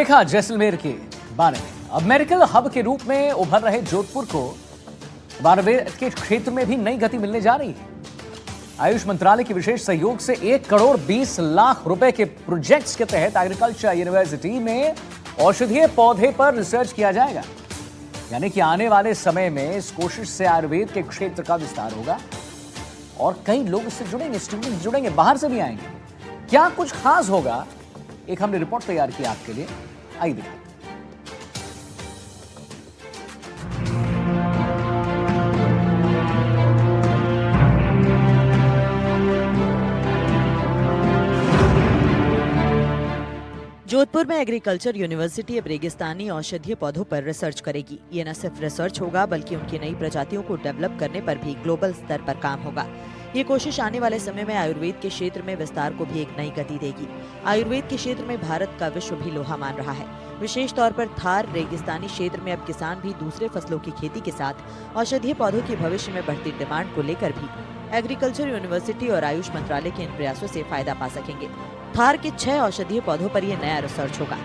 देखा जैसलमेर के बारे में। अब मेडिकल हब के रूप में उभर रहे जोधपुर को आयुर्वेद के क्षेत्र में भी नई गति मिलने जा रही है। आयुष मंत्रालय के विशेष सहयोग से 1 करोड़ 20 लाख रुपए के प्रोजेक्ट्स के तहत एग्रीकल्चर यूनिवर्सिटी में औषधीय पौधे पर रिसर्च किया जाएगा। यानी कि आने वाले समय में इस कोशिश से आयुर्वेद के क्षेत्र का विस्तार होगा और कई लोग इससे जुड़ेंगे, स्टूडेंट जुड़ेंगे, बाहर से भी आएंगे। क्या कुछ खास होगा, एक हमने रिपोर्ट तैयार की आपके लिए, आइए दिखाते हैं। जोधपुर में एग्रीकल्चर यूनिवर्सिटी अब रेगिस्तानी औषधीय पौधों पर रिसर्च करेगी। ये न सिर्फ रिसर्च होगा बल्कि उनकी नई प्रजातियों को डेवलप करने पर भी ग्लोबल स्तर पर काम होगा। ये कोशिश आने वाले समय में आयुर्वेद के क्षेत्र में विस्तार को भी एक नई गति देगी। आयुर्वेद के क्षेत्र में भारत का विश्व भी लोहा मान रहा है। विशेष तौर पर थार रेगिस्तानी क्षेत्र में अब किसान भी दूसरे फसलों की खेती के साथ औषधीय पौधों की भविष्य में बढ़ती डिमांड को लेकर भी एग्रीकल्चर यूनिवर्सिटी और आयुष मंत्रालय के इन प्रयासों से फायदा पा सकेंगे। थार के 6 औषधीय पौधों पर यह नया रिसर्च होगा।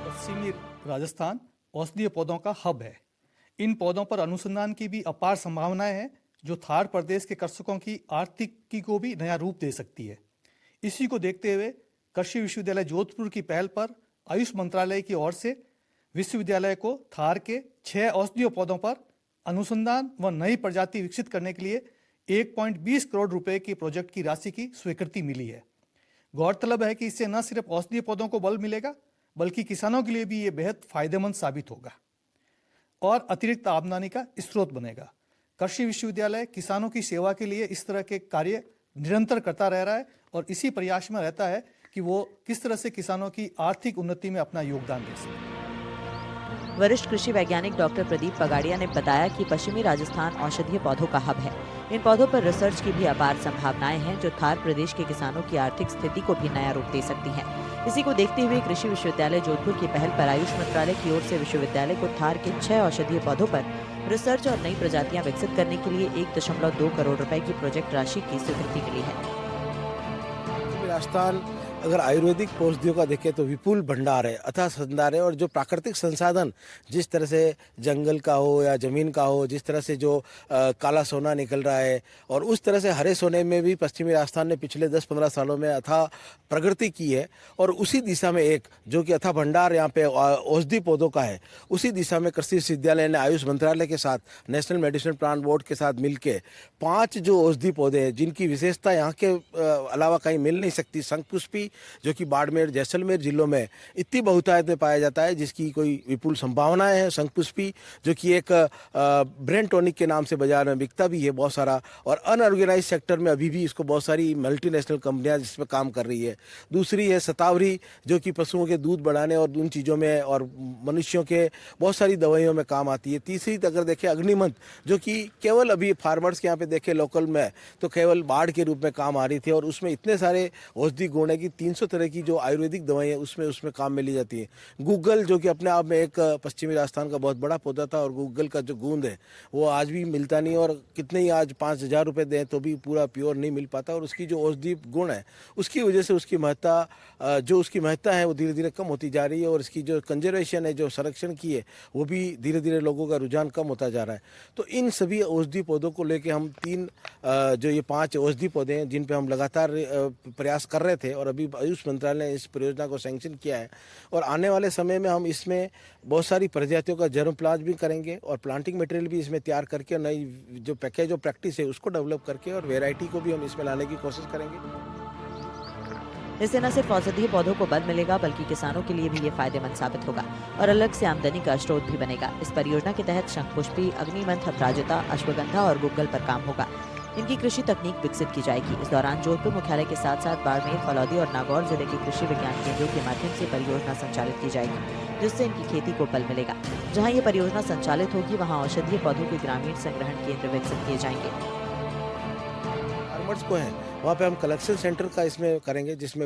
पश्चिमी राजस्थान औषधीय पौधों का हब है। इन पौधों पर अनुसंधान की भी अपार संभावनाएं हैं, जो थार प्रदेश के कृषकों की आर्थिकी को भी नया रूप दे सकती है। इसी को देखते हुए कृषि विश्वविद्यालय जोधपुर की पहल पर आयुष मंत्रालय की ओर से विश्वविद्यालय को थार के 6 औषधीय पौधों पर अनुसंधान व नई प्रजाति विकसित करने के लिए 1.20 करोड़ रुपए के प्रोजेक्ट की राशि की स्वीकृति मिली है। गौरतलब है कि इससे न सिर्फ औषधीय पौधों को बल मिलेगा बल्कि किसानों के लिए भी ये बेहद फायदेमंद साबित होगा और अतिरिक्त आमदनी का स्रोत बनेगा। कृषि विश्वविद्यालय किसानों की सेवा के लिए इस तरह के कार्य निरंतर करता रह रहा है और इसी प्रयास में रहता है कि वो किस तरह से किसानों की आर्थिक उन्नति में अपना योगदान दे सके। वरिष्ठ कृषि वैज्ञानिक डॉक्टर प्रदीप पगाड़िया ने बताया कि पश्चिमी राजस्थान औषधीय पौधों का हब है। इन पौधों पर रिसर्च की भी अपार संभावनाएं हैं, जो थार प्रदेश के किसानों की आर्थिक स्थिति को भी नया रूप दे सकती हैं। इसी को देखते हुए कृषि विश्वविद्यालय जोधपुर की पहल पर आयुष मंत्रालय की ओर से विश्वविद्यालय को थार के 6 औषधीय पौधों पर रिसर्च और नई प्रजातियां विकसित करने के लिए 1.2 करोड़ रुपए की प्रोजेक्ट राशि की स्वीकृति मिली है। राजस्थान अगर आयुर्वेदिक औषधियों का देखें तो विपुल भंडार है, अथाह संसार है। और जो प्राकृतिक संसाधन जिस तरह से जंगल का हो या ज़मीन का हो, जिस तरह से जो काला सोना निकल रहा है और उस तरह से हरे सोने में भी पश्चिमी राजस्थान ने पिछले 10-15 सालों में अथाह प्रगति की है। और उसी दिशा में एक जो कि अथाह भंडार यहाँ पे औषधि पौधों का है, उसी दिशा में कृषि विश्वविद्यालय ने आयुष मंत्रालय के साथ नेशनल मेडिसिन प्लांट बोर्ड के साथ मिलकर 5 जो औषधि पौधे हैं जिनकी विशेषता यहाँ के अलावा कहीं मिल नहीं सकती। शंखपुष्पी जो कि बाड़मेर जैसलमेर जिलों में इतनी बहुतायत में पाया जाता है, जिसकी कोई विपुल संभावनाएं हैं। शंखपुष्पी जो कि एक ब्रेन टॉनिक के नाम से बाजार में बिकता भी है बहुत सारा, और अनऑर्गेनाइज सेक्टर में अभी भी इसको बहुत सारी मल्टीनेशनल कंपनियां जिसमें काम कर रही है। दूसरी है शतावरी जो कि पशुओं के दूध बढ़ाने और उन चीज़ों में और मनुष्यों के बहुत सारी दवाइयों में काम आती है। तीसरी अगर देखें अग्निमंत जो कि केवल अभी फार्मर्स के यहाँ पे देखें लोकल में तो केवल बाढ़ के रूप में काम आ रही थी, और उसमें इतने सारे औषधि गुण है कि 300 तरह की जो आयुर्वेदिक दवाएं उसमें काम में ली जाती है। गूगल जो कि अपने आप में एक पश्चिमी राजस्थान का बहुत बड़ा पौधा था, और गूगल का जो गूंद है वो आज भी मिलता नहीं, और कितने ही आज 5,000 रुपये दें तो भी पूरा प्योर नहीं मिल पाता। और उसकी जो औषधि गुण है उसकी वजह से उसकी महत्ता है वो धीरे धीरे कम होती जा रही है, और इसकी जो कंजर्वेशन है, जो संरक्षण की है, वो भी धीरे धीरे लोगों का रुझान कम होता जा रहा है। तो इन सभी औषधि पौधों को लेकर हम 5 औषधि पौधे हैं जिन पर हम लगातार प्रयास कर रहे थे, और अभी आयुष मंत्रालय ने इस परियोजना को सैंक्शन किया है। और आने वाले समय में हम इसमें बहुत सारी प्रजातियों का जर्म प्लांट भी करेंगे और प्लांटिंग मटेरियल भी इसमें तैयार करके नई जो पैकेज और प्रैक्टिस है उसको डेवलप करके और वैरायटी को भी हम इसमें लाने की कोशिश करेंगे। इससे न सिर्फ औषधीय पौधों को बल मिलेगा बल्कि किसानों के लिए भी ये फायदेमंद साबित होगा और अलग से आमदनी का स्रोत भी बनेगा। इस परियोजना के तहत शंखपुष्पी, अग्निमंथ, अपराजिता, अश्वगंधा और गूगल पर काम होगा। इनकी कृषि तकनीक विकसित की जाएगी। इस दौरान जोधपुर मुख्यालय के साथ साथ बाड़मेर, फलौदी और नागौर जिले के कृषि विज्ञान केंद्रों के माध्यम से परियोजना संचालित की जाएगी, जिससे इनकी खेती को बल मिलेगा। जहां ये परियोजना संचालित होगी वहां औषधीय पौधों के ग्रामीण संग्रहण केंद्र विकसित किए जाएंगे। फार्मर्स को है वहाँ पे हम कलेक्शन सेंटर का इसमें करेंगे, जिसमें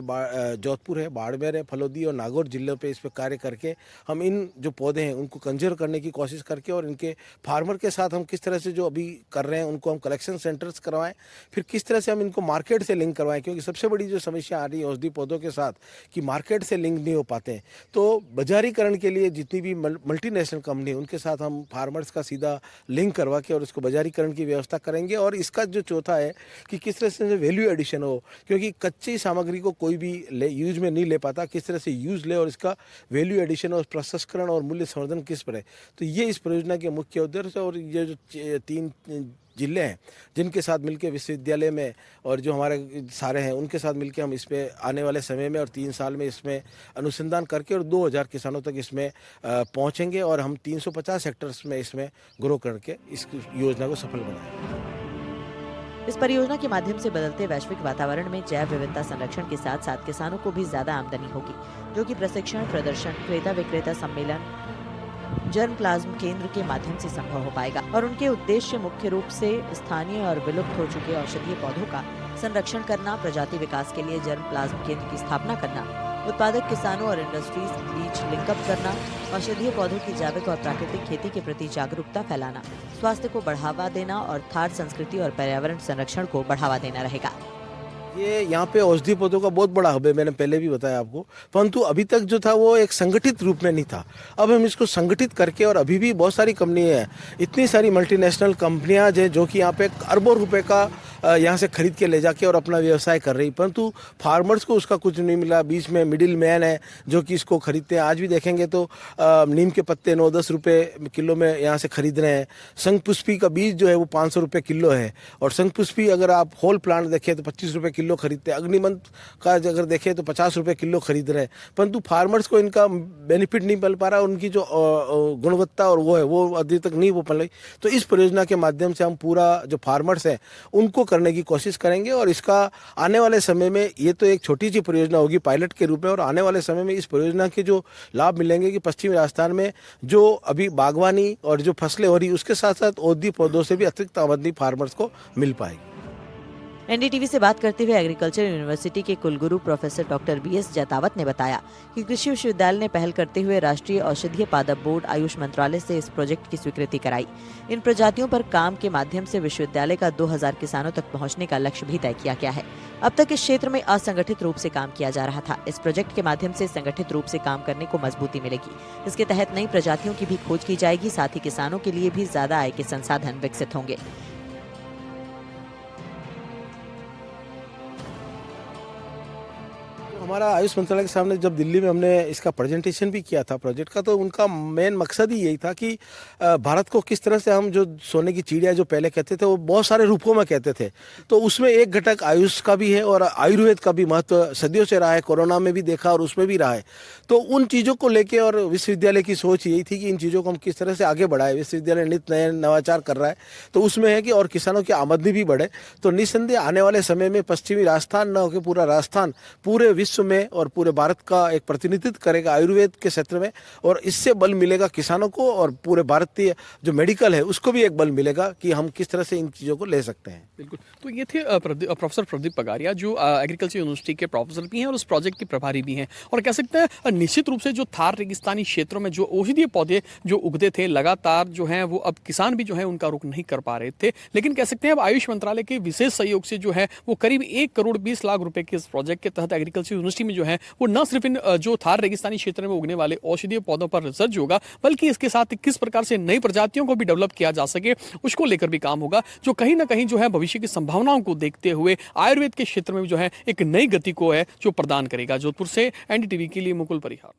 जोधपुर है, बाड़मेर है, फलोदी और नागौर जिलों पे इस पर कार्य करके हम इन जो पौधे हैं उनको कंजर्व करने की कोशिश करके और इनके फार्मर के साथ हम किस तरह से जो अभी कर रहे हैं उनको हम कलेक्शन सेंटर्स करवाएं, फिर किस तरह से हम इनको मार्केट से लिंक करवाएं, क्योंकि सबसे बड़ी जो समस्या आ रही है औषधि पौधों के साथ कि मार्केट से लिंक नहीं हो पाते हैं। तो बाजारीकरण के लिए जितनी भी मल्टीनेशनल कंपनी है उनके साथ हम फार्मर्स का सीधा लिंक करवा के और उसको बाजारीकरण की व्यवस्था करेंगे। और इसका जो चौथा है कि किस तरह से वैल्यू एडिशन हो, क्योंकि कच्ची सामग्री को कोई भी यूज में नहीं ले पाता, किस तरह से यूज ले और इसका वैल्यू एडिशन और प्रसंस्करण और मूल्य संवर्धन किस पर है। तो ये इस परियोजना के मुख्य उद्देश्य है। और ये जो 3 जिले हैं जिनके साथ मिलकर विश्वविद्यालय में और जो हमारे सारे हैं उनके साथ मिलकर हम इस पे आने वाले समय में और 3 साल में इसमें अनुसंधान करके और 2000 किसानों तक इसमें पहुंचेंगे और हम 350 हेक्टर्स में इसमें ग्रो करके इस योजना को सफल बनाएंगे। इस परियोजना के माध्यम से बदलते वैश्विक वातावरण में जैव विविधता संरक्षण के साथ साथ किसानों को भी ज्यादा आमदनी होगी, जो कि प्रशिक्षण, प्रदर्शन, क्रेता विक्रेता सम्मेलन, जर्म प्लाज्म केंद्र के माध्यम से संभव हो पाएगा। और उनके उद्देश्य मुख्य रूप से स्थानीय और विलुप्त हो चुके औषधीय पौधों का संरक्षण करना, प्रजाति विकास के लिए जर्म प्लाज्म केंद्र की स्थापना करना, उत्पादक किसानों और इंडस्ट्रीज के बीच लिंकअप करना, औषधीय पौधों की जैविक और प्राकृतिक खेती के प्रति जागरूकता फैलाना, स्वास्थ्य को बढ़ावा देना और थार संस्कृति और पर्यावरण संरक्षण को बढ़ावा देना रहेगा। ये यहाँ पे औषधि पौधों का बहुत बड़ा हब है, मैंने पहले भी बताया आपको, परंतु अभी तक जो था वो एक संगठित रूप में नहीं था। अब हम इसको संगठित करके और अभी भी बहुत सारी कंपनियाँ हैं, इतनी सारी मल्टीनेशनल कंपनियाँ जो कि यहाँ पे अरबों रुपए का यहाँ से खरीद के ले जाके और अपना व्यवसाय कर रही, परंतु फार्मर्स को उसका कुछ नहीं मिला। बीच में मिडिल मैन है जो कि इसको खरीदते हैं। आज भी देखेंगे तो नीम के पत्ते 9-10 रुपये किलो में यहाँ से खरीद रहे हैं। शंखपुष्पी का बीज जो है वो 500 रुपये किलो है और शंखपुष्पी अगर आप होल प्लांट देखें तो 25 रुपये किलो खरीदते हैं। अग्निमंत का अगर देखें तो 50 रुपये किलो खरीद रहे हैं, परंतु फार्मर्स को इनका बेनिफिट नहीं मिल पा रहा, उनकी जो गुणवत्ता और वो है वो अभी तक नहीं हो पा रही। तो इस परियोजना के माध्यम से हम पूरा जो फार्मर्स हैं उनको करने की कोशिश करेंगे और इसका आने वाले समय में, ये तो एक छोटी सी परियोजना होगी पायलट के रूप में, और आने वाले समय में इस परियोजना के जो लाभ मिलेंगे कि पश्चिमी राजस्थान में जो अभी बागवानी और जो फसलें हो रही उसके साथ साथ औषधि पौधों से भी अतिरिक्त आमदनी फार्मर्स को मिल पाएगी। एनडीटीवी से बात करते हुए एग्रीकल्चर यूनिवर्सिटी के कुलगुरु प्रोफेसर डॉक्टर बीएस जैतावत ने बताया कि कृषि विश्वविद्यालय ने पहल करते हुए राष्ट्रीय औषधीय पादप बोर्ड आयुष मंत्रालय से इस प्रोजेक्ट की स्वीकृति कराई। इन प्रजातियों पर काम के माध्यम से विश्वविद्यालय का 2000 किसानों तक पहुंचने का लक्ष्य भी तय किया गया है। अब तक इस क्षेत्र में असंगठित रूप से काम किया जा रहा था। इस प्रोजेक्ट के माध्यम से संगठित रूप से काम करने को मजबूती मिलेगी। इसके तहत नई प्रजातियों की भी खोज की जाएगी, साथ ही किसानों के लिए भी ज्यादा आय के संसाधन विकसित होंगे। हमारा आयुष मंत्रालय के सामने जब दिल्ली में हमने इसका प्रेजेंटेशन भी किया था प्रोजेक्ट का, तो उनका मेन मकसद ही यही था कि भारत को किस तरह से हम जो सोने की चिड़िया जो पहले कहते थे वो बहुत सारे रूपों में कहते थे, तो उसमें एक घटक आयुष का भी है और आयुर्वेद का भी महत्व सदियों से रहा है। कोरोना में भी देखा और उसमें भी रहा है। तो उन चीज़ों को लेके और विश्वविद्यालय की सोच यही थी कि इन चीज़ों को हम किस तरह से आगे बढ़ाए। विश्वविद्यालय नित नए नवाचार कर रहा है, तो उसमें है कि और किसानों की आमदनी भी बढ़े। तो निस्संदेह आने वाले समय में पश्चिमी राजस्थान न होकर पूरा राजस्थान पूरे विश्व में और पूरे भारत का एक प्रतिनिधित्व करेगा आयुर्वेद के क्षेत्र में, और इससे बल मिलेगा किसानों को और पूरे भारतीय जो मेडिकल है उसको भी एक बल मिलेगा कि हम किस तरह से इन चीज़ों को ले सकते हैं। बिल्कुल। तो ये थे प्रोफेसर प्रदीप पगारिया जो एग्रीकल्चर यूनिवर्सिटी के प्रोफेसर भी हैं और उस प्रोजेक्ट के प्रभारी भी हैं। और कह सकते हैं निश्चित रूप से जो थार रेगिस्तानी क्षेत्रों में जो औषधीय पौधे जो उगते थे लगातार जो हैं वो अब किसान भी जो है उनका रुख नहीं कर पा रहे थे, लेकिन कह सकते हैं अब आयुष मंत्रालय के विशेष सहयोग से जो है वो करीब 1,20,00,000 रुपए के इस प्रोजेक्ट के तहत एग्रीकल्चर यूनिवर्सिटी में जो है वो न सिर्फ इन जो थार रेगिस्तानी क्षेत्र में उगने वाले औषधीय पौधों पर रिसर्च होगा, बल्कि इसके साथ किस प्रकार से नई प्रजातियों को भी डेवलप किया जा सके उसको लेकर भी काम होगा, जो कहीं ना कहीं जो है भविष्य की संभावनाओं को देखते हुए आयुर्वेद के क्षेत्र में जो है एक नई गति को है जो प्रदान करेगा। जोधपुर से एनडीटीवी के लिए मुकुल परिहार।